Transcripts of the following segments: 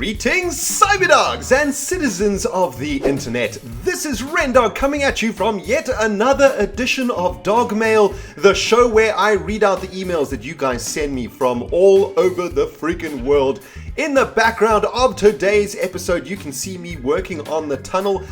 Greetings, cyberdogs and citizens of the internet. This is ReNDoG coming at you from yet another edition of Dogmail, the show where I read out the emails that you guys send me from all over the freaking world. In the background of today's episode, you can see me working on the tunnel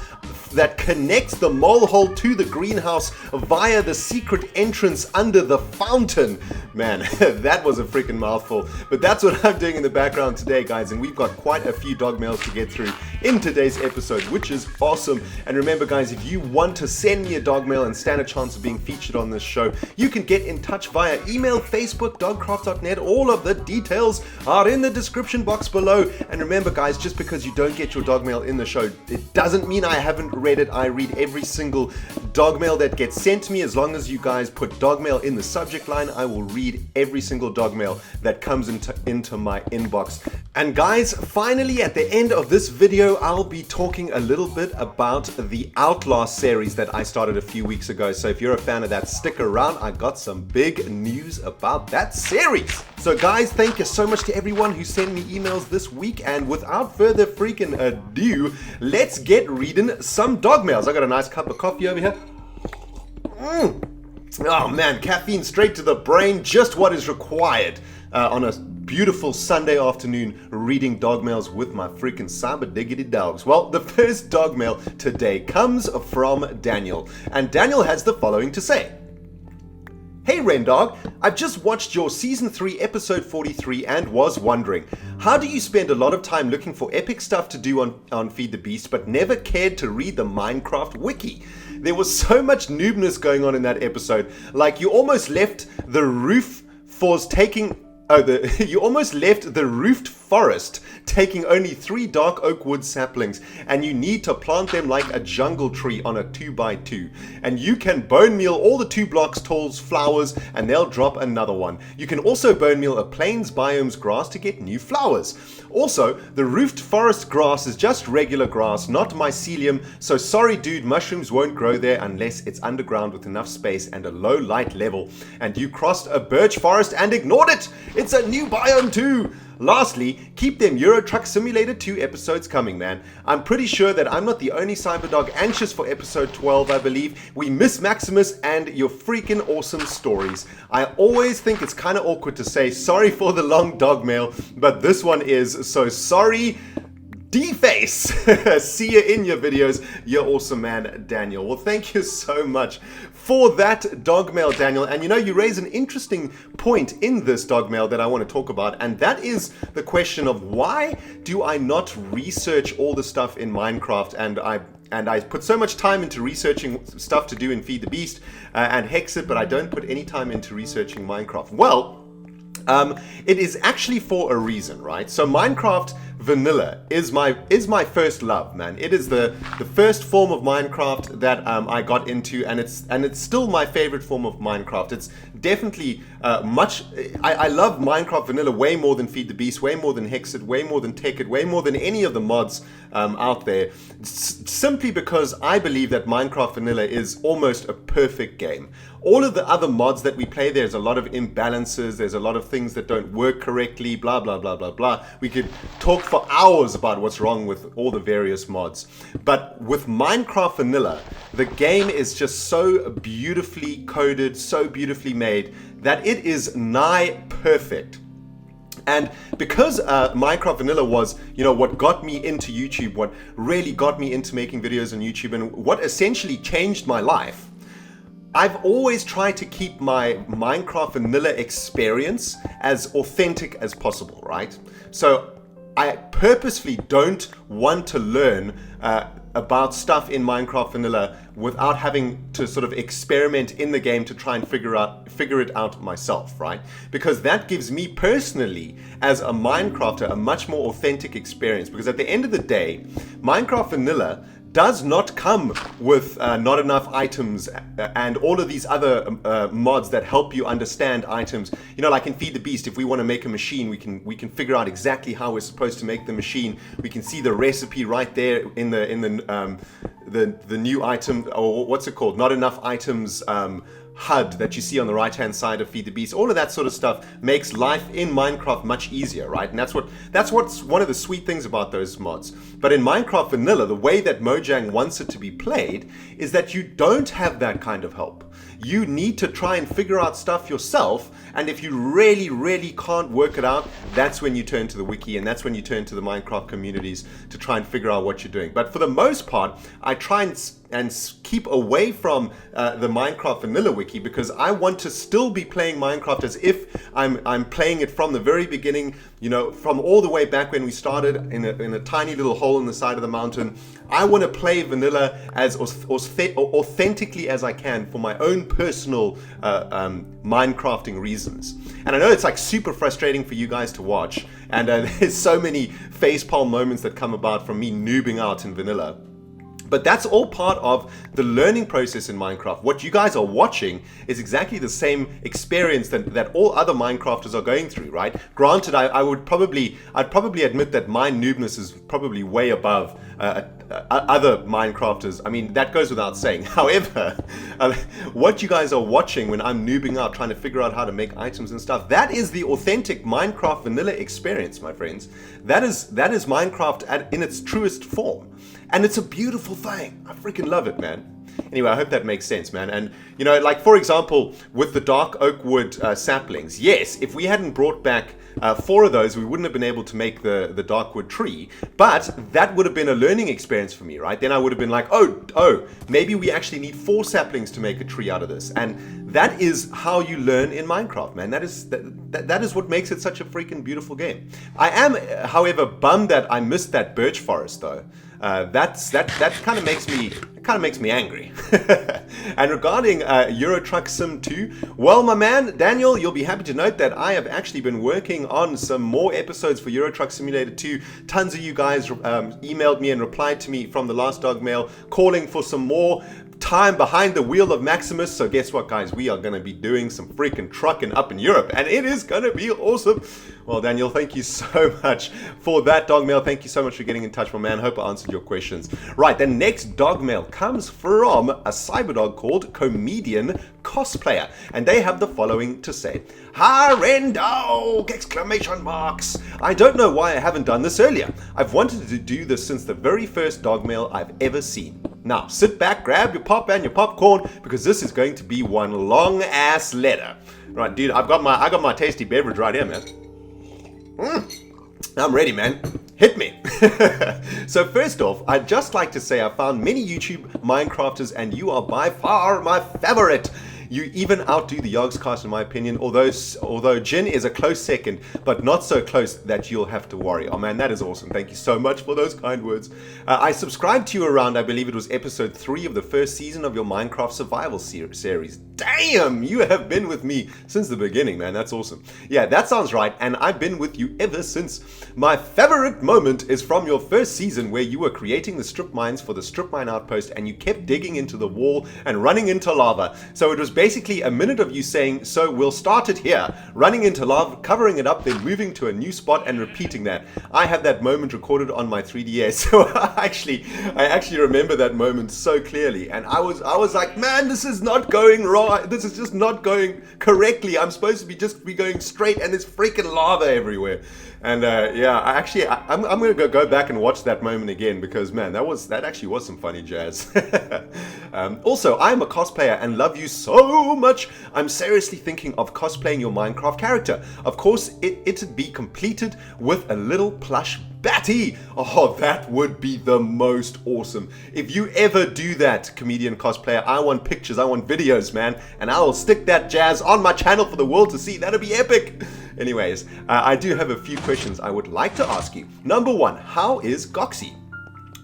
that connects the mole hole to the greenhouse via the secret entrance under the fountain. Man, that was a freaking mouthful, but that's what I'm doing in the background today, guys, and we've got quite a few dog mails to get through in today's episode, which is awesome. And remember, guys, if you want to send me a dog mail and stand a chance of being featured on this show, you can get in touch via email, Facebook, dogcraft.net. All of the details are in the description box below. And remember, guys, just because you don't get your dog mail in the show, it doesn't mean I haven't read it. I read every single dog mail that gets sent to me. As long as you guys put dog mail in the subject line, I will read every single dog mail that comes into my inbox. And guys, finally at the end of this video, I'll be talking a little bit about the Outlast series that I started a few weeks ago. So if you're a fan of that, stick around. I got some big news about that series. So guys, thank you so much to everyone who sent me emails this week. And without further freaking ado, let's get reading some dog mails. I got a nice cup of coffee over here. Oh man, caffeine straight to the brain, just what is required on a beautiful Sunday afternoon reading dog mails with my freaking cyber diggity dogs. Well, the first dog mail today comes from Daniel, and Daniel has the following to say. Hey ReNDoG, I've just watched your season 3 episode 43 and was wondering, how do you spend a lot of time looking for epic stuff to do on Feed the Beast but never cared to read the Minecraft wiki? There was so much noobness going on in that episode, like you almost left the roofed forest taking only 3 dark oak wood saplings, and you need to plant them like a jungle tree on a 2x2. And you can bone meal all the 2 blocks tall flowers and they'll drop another one. You can also bone meal a plains biomes grass to get new flowers. Also, the roofed forest grass is just regular grass, not mycelium, so sorry dude, mushrooms won't grow there unless it's underground with enough space and a low light level. And you crossed a birch forest and ignored it! It's a new biome too! Lastly, keep them Euro Truck Simulator 2 episodes coming, man. I'm pretty sure that I'm not the only cyberdog anxious for episode 12, I believe. We miss Maximus and your freaking awesome stories. I always think it's kind of awkward to say sorry for the long dog mail, but this one is, so sorry. D-face! See you in your videos. You're awesome, man, Daniel. Well, thank you so much for that dog mail, Daniel. And you know, you raise an interesting point in this dog mail that I want to talk about, and that is the question of why do I not research all the stuff in Minecraft, and I put so much time into researching stuff to do in Feed the Beast and Hexit, but I don't put any time into researching Minecraft. Well, it is actually for a reason, right? So Minecraft Vanilla is my first love, man. It is the first form of Minecraft that I got into, and it's still my favorite form of Minecraft. It's definitely I love Minecraft Vanilla way more than Feed the Beast, way more than Hexit, way more than Techit, way more than any of the mods out there. Simply because I believe that Minecraft Vanilla is almost a perfect game. All of the other mods that we play, there's a lot of imbalances, there's a lot of things that don't work correctly, blah, blah, blah, blah, blah. We could talk for hours about what's wrong with all the various mods. But with Minecraft Vanilla, the game is just so beautifully coded, so beautifully made, that it is nigh perfect. And because Minecraft Vanilla was, you know, what got me into YouTube, what really got me into making videos on YouTube, and what essentially changed my life, I've always tried to keep my Minecraft Vanilla experience as authentic as possible, right? So I purposefully don't want to learn about stuff in Minecraft Vanilla without having to sort of experiment in the game to try and figure it out myself, right? Because that gives me personally, as a Minecrafter, a much more authentic experience. Because at the end of the day, Minecraft Vanilla does not come with not enough items and all of these other mods that help you understand items. You know, like in Feed the Beast, if we want to make a machine, we can figure out exactly how we're supposed to make the machine. We can see the recipe right there in the the new item, or what's it called? Not enough items HUD that you see on the right hand side of Feed the Beast. All of that sort of stuff makes life in Minecraft much easier, right? And that's what's one of the sweet things about those mods. But in Minecraft Vanilla, the way that Mojang wants it to be played is that you don't have that kind of help. You need to try and figure out stuff yourself, and if you really, really can't work it out, that's when you turn to the wiki, and that's when you turn to the Minecraft communities to try and figure out what you're doing. But for the most part, I try and keep away from the Minecraft Vanilla wiki, because I want to still be playing Minecraft as if I'm playing it from the very beginning, you know, from all the way back when we started in a tiny little hole in the side of the mountain. I want to play Vanilla as authentically as I can for my own personal Minecrafting reasons. And I know it's like super frustrating for you guys to watch, and there's so many facepalm moments that come about from me noobing out in Vanilla. But that's all part of the learning process in Minecraft. What you guys are watching is exactly the same experience that all other Minecrafters are going through, right? Granted, I'd probably admit that my noobness is probably way above other Minecrafters. I mean, that goes without saying. However, what you guys are watching when I'm noobing out, trying to figure out how to make items and stuff, that is the authentic Minecraft Vanilla experience, my friends. That is Minecraft in its truest form. And it's a beautiful thing. I freaking love it, man. Anyway, I hope that makes sense, man. And, you know, like, for example, with the dark oak wood saplings, yes, if we hadn't brought back 4 of those, we wouldn't have been able to make the dark wood tree. But that would have been a learning experience for me, right? Then I would have been like, oh, maybe we actually need 4 saplings to make a tree out of this. And that is how you learn in Minecraft, man. That is what makes it such a freaking beautiful game. I am, however, bummed that I missed that birch forest, though. That kind of makes me angry. And regarding Euro Truck Sim 2, well, my man Daniel, you'll be happy to note that I have actually been working on some more episodes for Euro Truck Simulator 2. Tons of you guys emailed me and replied to me from the last Dogmail calling for some more time behind the wheel of Maximus. So guess what, guys? We are going to be doing some freaking trucking up in Europe, and it is going to be awesome. Well, Daniel, thank you so much for that Dogmail. Thank you so much for getting in touch, my man. Hope I answered your questions. Right, the next Dogmail comes from a cyberdog called Comedian Cosplayer, and they have the following to say. Hi, ReNDoG! Exclamation marks! I don't know why I haven't done this earlier. I've wanted to do this since the very first Dogmail I've ever seen. Now, sit back, grab your pop and your popcorn, because this is going to be one long-ass letter. Right, dude, I got my tasty beverage right here, man. I'm ready, man. Hit me. So first off, I'd just like to say I found many YouTube Minecrafters, and you are by far my favorite. You even outdo the Yogscast in my opinion, although Jin is a close second, but not so close that you'll have to worry. Oh man, that is awesome. Thank you so much for those kind words. I subscribed to you around, I believe it was episode 3 of the first season of your Minecraft survival series. Damn, you have been with me since the beginning, man. That's awesome. Yeah, that sounds right, and I've been with you ever since. My favorite moment is from your first season where you were creating the strip mines for the strip mine outpost, and you kept digging into the wall and running into lava. So it was basically a minute of you saying, so we'll start it here, running into lava, covering it up, then moving to a new spot and repeating that. I have that moment recorded on my 3DS, so I actually remember that moment so clearly, and I was like, man, this is not going right. This is just not going correctly. I'm supposed to be going straight, and there's freaking lava everywhere. And yeah, I'm gonna go back and watch that moment again, because man, that actually was some funny jazz. Also, I'm a cosplayer and love you so much. I'm seriously thinking of cosplaying your Minecraft character. Of course, it'd be completed with a little plush Batty. Oh, that would be the most awesome. If you ever do that, Comedian Cosplayer, I want pictures, I want videos, man, and I will stick that jazz on my channel for the world to see. That'd be epic. Anyways, I do have a few questions I would like to ask you. Number 1, how is Goxie?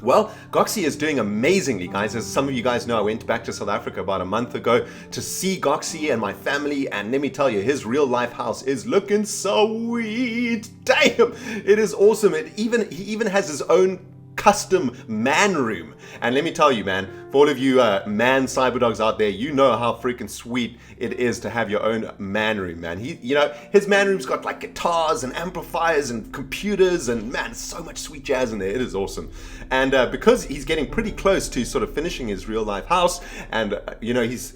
Well, Goxie is doing amazingly, guys. As some of you guys know, I went back to South Africa about a month ago to see Goxie and my family, and let me tell you, his real life house is looking sweet. Damn, it is awesome. He even has his own custom man room, and let me tell you, man, For all of you man cyberdogs out there, you know how freaking sweet it is to have your own man room, man. His man room's got like guitars and amplifiers and computers, and man, so much sweet jazz in there. It is awesome. And because he's getting pretty close to sort of finishing his real life house, and he's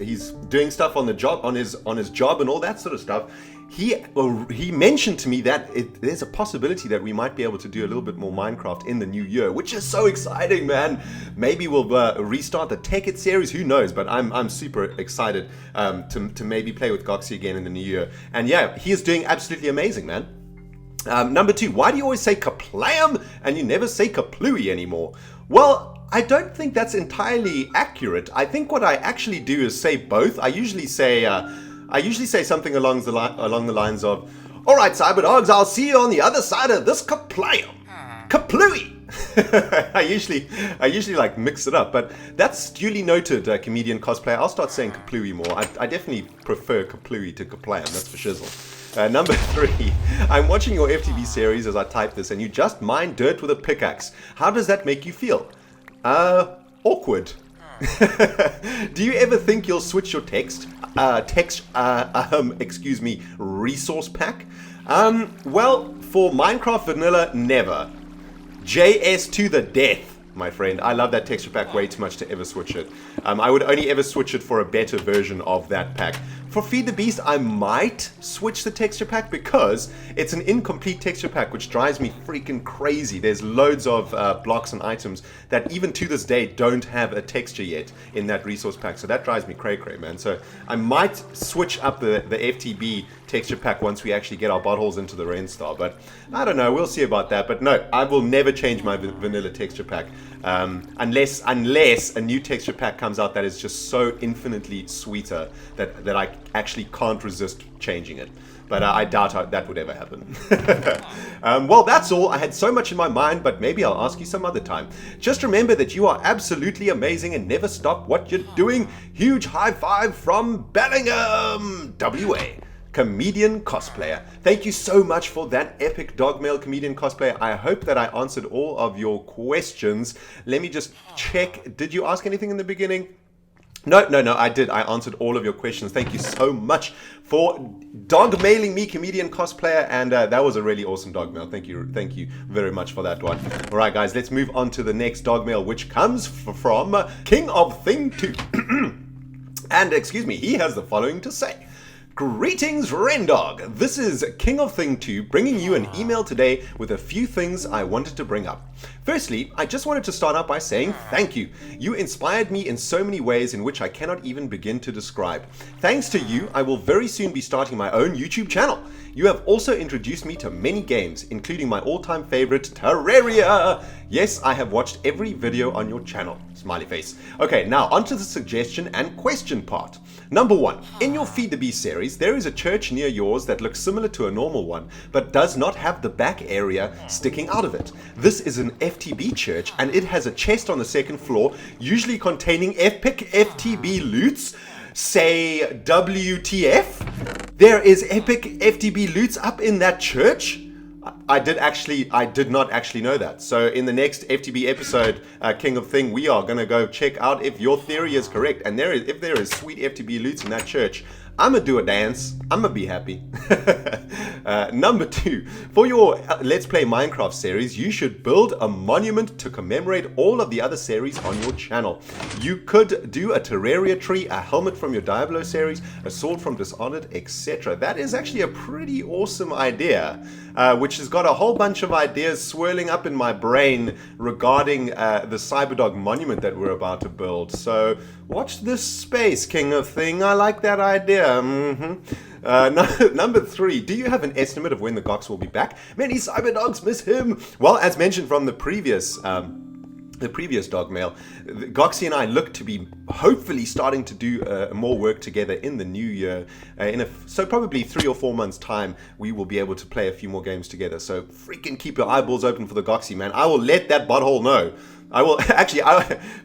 doing stuff on the job, on his job and all that sort of stuff. He mentioned to me that there's a possibility that we might be able to do a little bit more Minecraft in the new year, which is so exciting, man. Maybe we'll restart the Tech It series, who knows, but I'm super excited to maybe play with Goxie again in the new year. And yeah, he is doing absolutely amazing, man. Number 2, why do you always say Kaplam and you never say Kaplooey anymore? Well, I don't think that's entirely accurate. I think what I actually do is say both. I usually say something along the lines of, "All right, cyberdogs, I'll see you on the other side of this Kaplam, Kaplooey." I usually like mix it up, but that's duly noted, comedian cosplayer. I'll start saying Kaplooey more. I definitely prefer Kaplooey to Kaplam, that's for shizzle. Number 3, I'm watching your FTB series as I type this, and you just mine dirt with a pickaxe. How does that make you feel? Awkward. Do you ever think you'll switch your resource pack? Well, for Minecraft Vanilla, never. JS to the death, my friend. I love that texture pack way too much to ever switch it. I would only ever switch it for a better version of that pack. For Feed the Beast, I might switch the texture pack because it's an incomplete texture pack, which drives me freaking crazy. There's loads of blocks and items that even to this day don't have a texture yet in that resource pack. So that drives me cray-cray, man. So I might switch up the FTB texture pack once we actually get our buttholes into the Rainstar. But I don't know. We'll see about that. But no, I will never change my vanilla texture pack unless a new texture pack comes out that is just so infinitely sweeter that I actually can't resist changing it. But I doubt that would ever happen. Well, that's all. I had so much in my mind, but maybe I'll ask you some other time. Just remember that you are absolutely amazing and never stop what you're doing. Huge high five from Bellingham, WA. Comedian cosplayer. Thank you so much for that epic Dogmail comedian cosplayer. I hope that I answered all of your questions. Let me just check. Did you ask anything in the beginning? No, I did. I answered all of your questions. Thank you so much for dogmailing me, comedian cosplayer, and that was a really awesome dogmail. Thank you very much for that one. All right, guys, let's move on to the next dogmail, which comes from King of Thing 2. And excuse me, he has the following to say. Greetings, ReNDoG! This is King of Thing 2 bringing you an email today with a few things I wanted to bring up. Firstly, I just wanted to start out by saying thank you. You inspired me in so many ways in which I cannot even begin to describe. Thanks to you, I will very soon be starting my own YouTube channel. You have also introduced me to many games, including my all-time favorite, Terraria. Yes, I have watched every video on your channel. Smiley face. Okay, now onto the suggestion and question part. Number 1, in your Feed the Beast series, there is a church near yours that looks similar to a normal one, but does not have the back area sticking out of it. This is an FTB church, and it has a chest on the second floor, usually containing epic FTB loots. Say WTF? There is epic FTB loots up in that church? I did not actually know that. So in the next FTB episode, King of Thing, we are going to go check out if your theory is correct. And if there is sweet FTB loots in that church, I'm going to do a dance. I'm going to be happy. Number 2, for your Let's Play Minecraft series, you should build a monument to commemorate all of the other series on your channel. You could do a Terraria tree, a helmet from your Diablo series, a sword from Dishonored, etc. That is actually a pretty awesome idea, which has got a whole bunch of ideas swirling up in my brain regarding the Cyberdog monument that we're about to build. So watch this space, King of Thing. I like that idea. Number 3, do you have an estimate of when the Gox will be back? Many Cyberdogs miss him. Well, as mentioned from the previous Dogmail, Goxie and I look to be hopefully starting to do more work together in the new year. So probably 3 or 4 months time, we will be able to play a few more games together. So freaking keep your eyeballs open for the Goxie, man. I will let that butthole know. I will actually,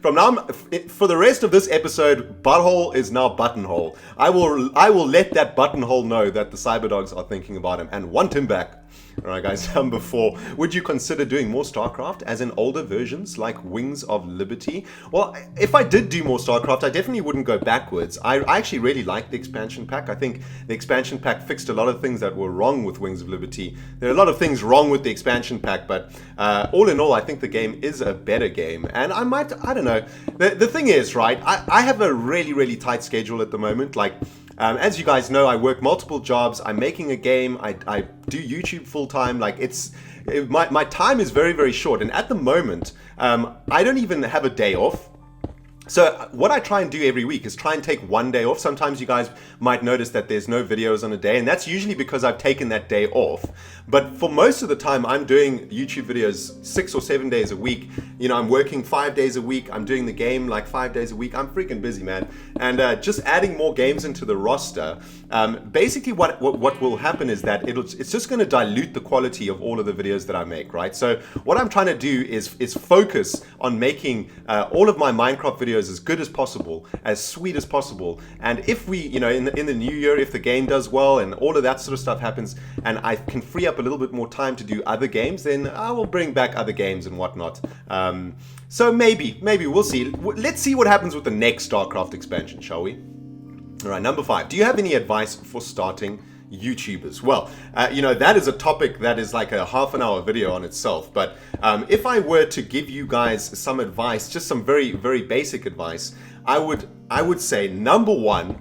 from now on, for the rest of this episode, Butthole is now Buttonhole. I will let that Buttonhole know that the Cyberdogs are thinking about him and want him back. All right, guys. Number 4. Would you consider doing more StarCraft, as in older versions like Wings of Liberty? Well, if I did do more StarCraft, I definitely wouldn't go backwards. I actually really like the expansion pack. I think the expansion pack fixed a lot of things that were wrong with Wings of Liberty. There are a lot of things wrong with the expansion pack, but all in all, I think the game is a better game. And I don't know. The thing is, right, I have a really tight schedule at the moment. Like, as you guys know, I work multiple jobs. I'm making a game. I do YouTube full time. Like, my time is very short. And at the moment, I don't even have a day off. So what I try and do every week is try and take one day off. Sometimes you guys might notice that there's no videos on a day, and that's usually because I've taken that day off. But for most of the time, I'm doing YouTube videos 6 or 7 days a week. You know, I'm working 5 days a week. I'm doing the game like 5 days a week. I'm freaking busy, man. And just adding more games into the roster, basically what will happen is that it's just going to dilute the quality of all of the videos that I make, right? So what I'm trying to do is focus on making all of my Minecraft videos as good as possible, as sweet as possible. And if we, you know, in the new year, if the game does well and all of that sort of stuff happens, and I can free up a little bit more time to do other games, then I will bring back other games and whatnot. So maybe we'll see. Let's see what happens with the next StarCraft expansion, shall we? All right, number 5. Do you have any advice for starting YouTubers? Well, you know, that is a topic that is like a half-an-hour video on itself. But if I were to give you guys some advice, just some very basic advice, I would say, number 1,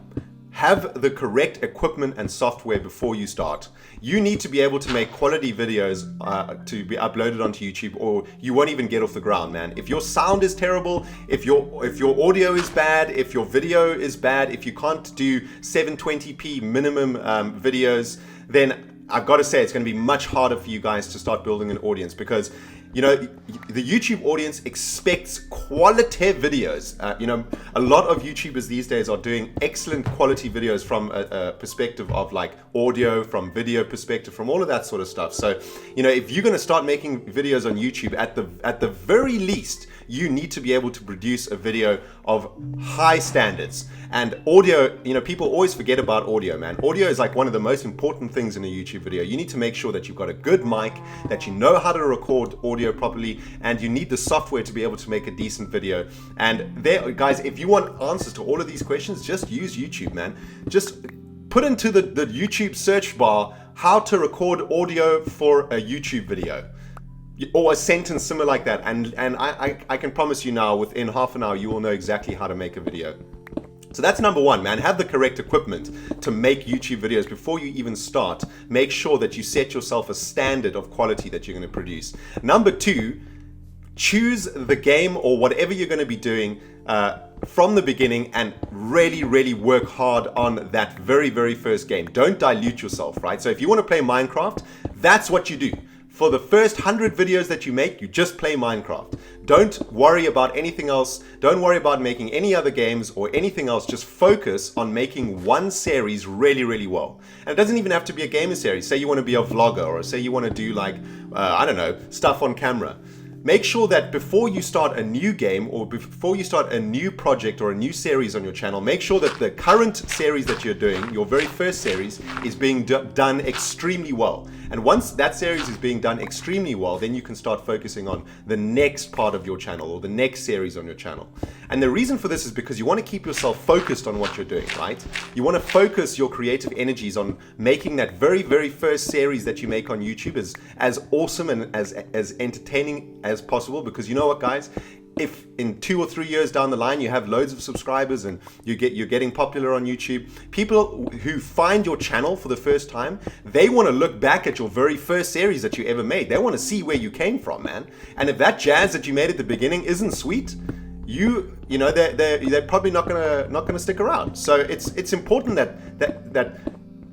have the correct equipment and software before you start. You need to be able to make quality videos to be uploaded onto YouTube, or you won't even get off the ground, man. If your sound is terrible, if your audio is bad, if your video is bad, if you can't do 720p minimum videos, then I've got to say it's going to be much harder for you guys to start building an audience, because you know, the YouTube audience expects quality videos. You know, a lot of YouTubers these days are doing excellent quality videos from a perspective of like audio, from video perspective, from all of that sort of stuff. So, you know, if you're going to start making videos on YouTube, at the very least, you need to be able to produce a video of high standards. And audio, you know, people always forget about audio, man. Audio is like one of the most important things in a YouTube video. You need to make sure that you've got a good mic, that you know how to record audio properly, and you need the software to be able to make a decent video. And there, guys, if you want answers to all of these questions, just use YouTube, man. Just put into the YouTube search bar how to record audio for a YouTube video, or a sentence similar like that, and I can promise you now, within half an hour, you will know exactly how to make a video. So that's number 1, man. Have the correct equipment to make YouTube videos before you even start. Make sure that you set yourself a standard of quality that you're going to produce. Number 2, choose the game or whatever you're going to be doing from the beginning, and really work hard on that very first game. Don't dilute yourself, right? So if you want to play Minecraft, that's what you do. For the first 100 videos that you make, you just play Minecraft. Don't worry about anything else. Don't worry about making any other games or anything else. Just focus on making one series really well. And it doesn't even have to be a gamer series. Say you want to be a vlogger, or say you want to do like, I don't know, stuff on camera. Make sure that before you start a new game, or before you start a new project or a new series on your channel, make sure that the current series that you're doing, your very first series, is being done extremely well. And once that series is being done extremely well, then you can start focusing on the next part of your channel, or the next series on your channel. And the reason for this is because you want to keep yourself focused on what you're doing, right? You want to focus your creative energies on making that very first series that you make on YouTube as awesome and as entertaining as possible. Because you know what, guys? If in 2 or 3 years down the line you have loads of subscribers and you're getting popular on YouTube, people who find your channel for the first time, they want to look back at your very first series that you ever made. They want to see where you came from, man. And if that jazz that you made at the beginning isn't sweet, you know, they're probably not gonna stick around. So it's important that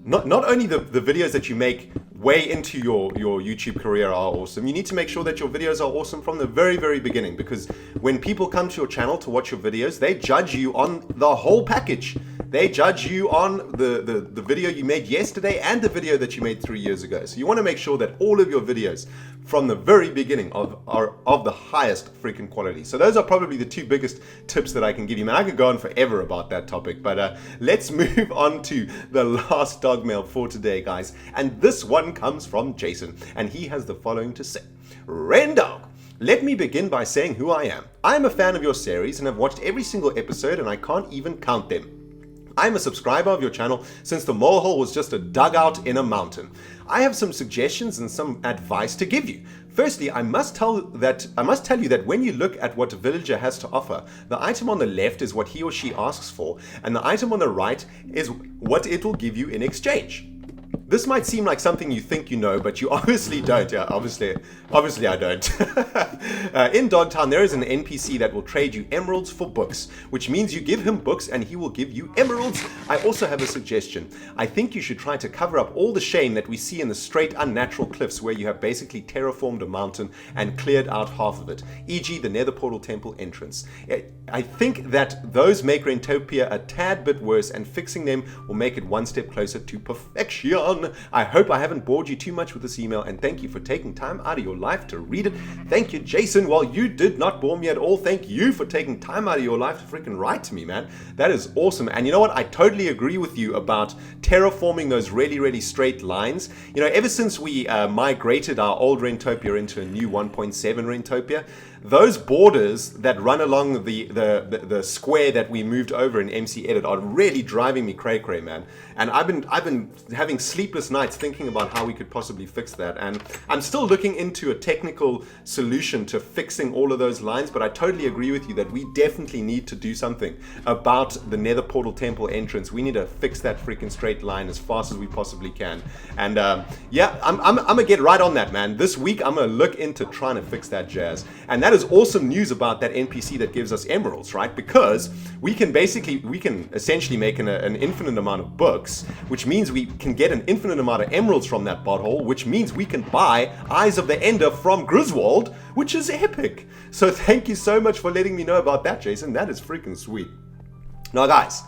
not only the videos that you make way into your YouTube career are awesome, you need to make sure that your videos are awesome from the very beginning, because when people come to your channel to watch your videos, they judge you on the whole package. They judge you on the video you made yesterday and the video that you made 3 years ago. So you want to make sure that all of your videos from the very beginning are of the highest freaking quality. So those are probably the two biggest tips that I can give you. Man, I could go on forever about that topic, but let's move on to the last dog mail for today, guys. And this one comes from Jason, and he has the following to say. ReNDoG, let me begin by saying who I am. I am a fan of your series and have watched every single episode, and I can't even count them. I'm a subscriber of your channel since the molehole was just a dugout in a mountain. I have some suggestions and some advice to give you. Firstly, I must tell you that when you look at what a villager has to offer, the item on the left is what he or she asks for, and the item on the right is what it will give you in exchange. This might seem like something you think you know, but you obviously don't. Yeah, obviously I don't. In Dogtown, there is an NPC that will trade you emeralds for books, which means you give him books and he will give you emeralds. I also have a suggestion. I think you should try to cover up all the shame that we see in the straight, unnatural cliffs where you have basically terraformed a mountain and cleared out half of it, e.g. the Nether Portal Temple entrance. I think that those make Rentopia a tad bit worse, and fixing them will make it one step closer to perfection. I hope I haven't bored you too much with this email, and thank you for taking time out of your life to read it. Thank you, Jason. While you did not bore me at all, thank you for taking time out of your life to freaking write to me, man. That is awesome. And you know what? I totally agree with you about terraforming those really, really straight lines. You know, ever since we migrated our old Rentopia into a new 1.7 Rentopia, those borders that run along the square that we moved over in MC Edit are really driving me cray, man. And I've been having sleepless nights thinking about how we could possibly fix that. And I'm still looking into a technical solution to fixing all of those lines, but I totally agree with you that we definitely need to do something about the Nether Portal Temple entrance. We need to fix that freaking straight line as fast as we possibly can. And yeah, I'm gonna get right on that, man. This week I'm gonna look into trying to fix that jazz. And that is awesome news about that NPC that gives us emeralds, right? Because we can essentially make an infinite amount of books, which means we can get an infinite amount of emeralds from that butthole, which means we can buy Eyes of the Ender from Griswold, which is epic. So thank you so much for letting me know about that, Jason. That is freaking sweet. Now, guys,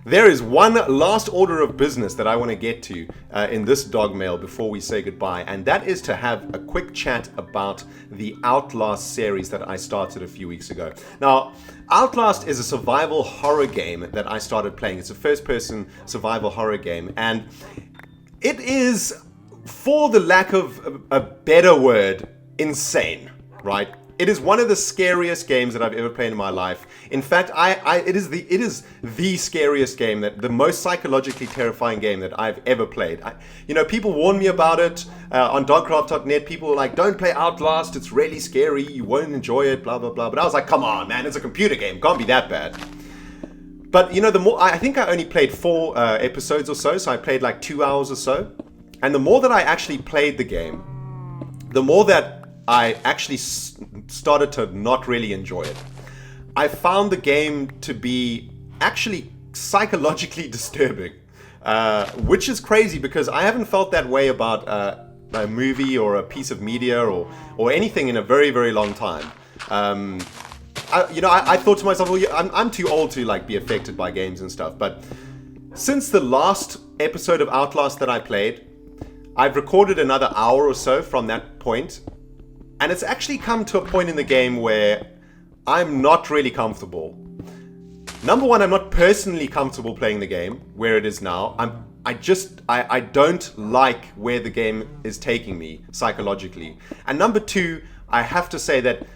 there is one last order of business that I want to get to in this dog mail before we say goodbye, and that is to have a quick chat about the Outlast series that I started a few weeks ago. Now, Outlast is a survival horror game that I started playing. It's a first-person survival horror game, and it is, for the lack of a better word, insane, right? It is one of the scariest games that I've ever played in my life. In fact, it is the scariest game, the most psychologically terrifying game that I've ever played. You know, people warned me about it on Dogcraft.net. People were like, "Don't play Outlast. It's really scary. You won't enjoy it." Blah blah blah. But I was like, "Come on, man! It's a computer game. It can't be that bad." But you know, I think I only played 4 episodes or so. So I played like 2 hours or so. And the more that I actually played the game, the more that I actually started to not really enjoy it. I found the game to be actually psychologically disturbing, which is crazy because I haven't felt that way about a movie or a piece of media or anything in a very, very long time. I thought to myself, well, yeah, I'm too old to like be affected by games and stuff. But since the last episode of Outlast that I played, I've recorded another hour or so from that point. And it's actually come to a point in the game where I'm not really comfortable. Number one, I'm not personally comfortable playing the game where it is now. I don't like where the game is taking me psychologically. And number two, I have to say that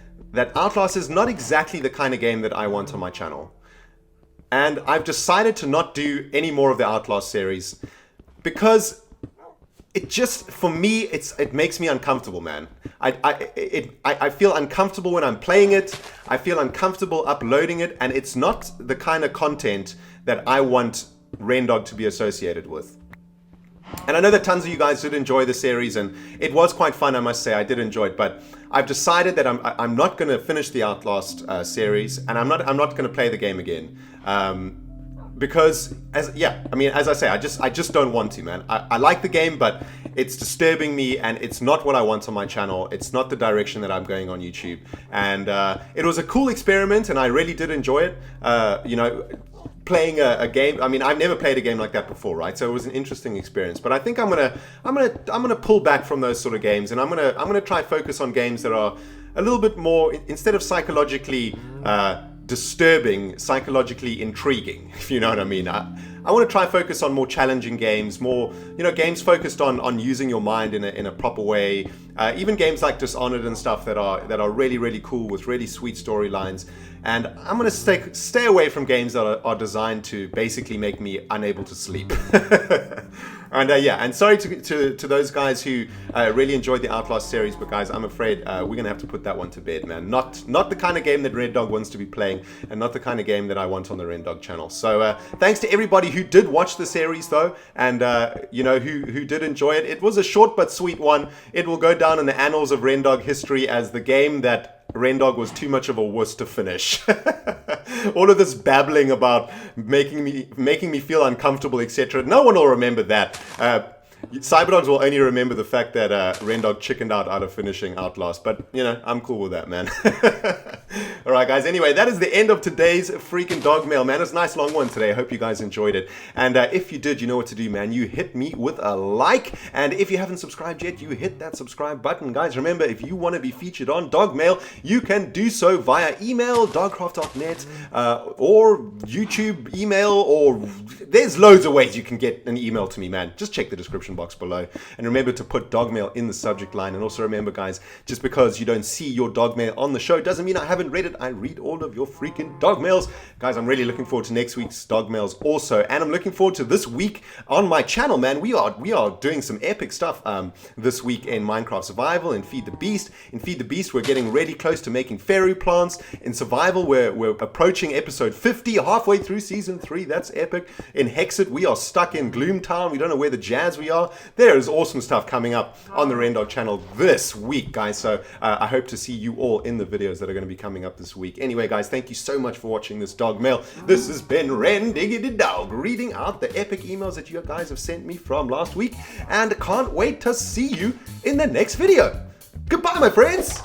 Outlast is not exactly the kind of game that I want on my channel. And I've decided to not do any more of the Outlast series because it just, for me, it makes me uncomfortable, man. I feel uncomfortable when I'm playing it. I feel uncomfortable uploading it, and it's not the kind of content that I want ReNDoG to be associated with. And I know that tons of you guys did enjoy the series, and it was quite fun, I must say. I did enjoy it, but I've decided that I'm not going to finish the Outlast series, and I'm not going to play the game again. Because, as I say, I just don't want to, man. I like the game, but it's disturbing me, and it's not what I want on my channel. It's not the direction that I'm going on YouTube. And it was a cool experiment, and I really did enjoy it. playing a game. I mean, I've never played a game like that before, right? So it was an interesting experience. But I think I'm gonna pull back from those sort of games, and I'm gonna try focus on games that are a little bit more, instead of psychologically disturbing, psychologically intriguing, if you know what I mean. I want to try focus on more challenging games, more, games focused on using your mind in a proper way. Even games like Dishonored and stuff that are really, really cool with really sweet storylines. And I'm going to stay away from games that are designed to basically make me unable to sleep. And sorry to those guys who really enjoyed the Outlast series, but guys, I'm afraid we're gonna have to put that one to bed, man. Not the kind of game that ReNDoG wants to be playing, and not the kind of game that I want on the ReNDoG channel. So thanks to everybody who did watch the series though, and who did enjoy it. It was a short but sweet one. It will go down in the annals of ReNDoG history as the game that ReNDoG was too much of a wuss to finish. All of this babbling about making me feel uncomfortable, etc. No one will remember that. Cyberdogs will only remember the fact that ReNDoG chickened out of finishing Outlast. But, I'm cool with that, man. Alright, guys. Anyway, that is the end of today's freaking Dogmail, man. It's a nice long one today. I hope you guys enjoyed it. And if you did, you know what to do, man. You hit me with a like. And if you haven't subscribed yet, you hit that subscribe button. Guys, remember, if you want to be featured on Dogmail, you can do so via email, dogcraft.net, or YouTube email, or there's loads of ways you can get an email to me, man. Just check the description box below, and remember to put Dogmail in the subject line. And also remember, guys, just because you don't see your Dogmail on the show doesn't mean I haven't read it. I read all of your freaking Dogmails. Guys, I'm really looking forward to next week's Dogmails also, and I'm looking forward to this week on my channel, man. We are doing some epic stuff this week in Minecraft Survival and Feed the Beast. In Feed the Beast, we're getting really close to making fairy plants. In Survival, we're approaching episode 50, halfway through season 3. That's epic. In Hexit, we are stuck in Gloomtown. We don't know where the jazz we are. There is awesome stuff coming up on the ReNDoG channel this week, guys. So I hope to see you all in the videos that are going to be coming up this week. Anyway, guys, thank you so much for watching this Dogmail. This has been ReNDoG reading out the epic emails that you guys have sent me from last week, and can't wait to see you in the next video. Goodbye, my friends.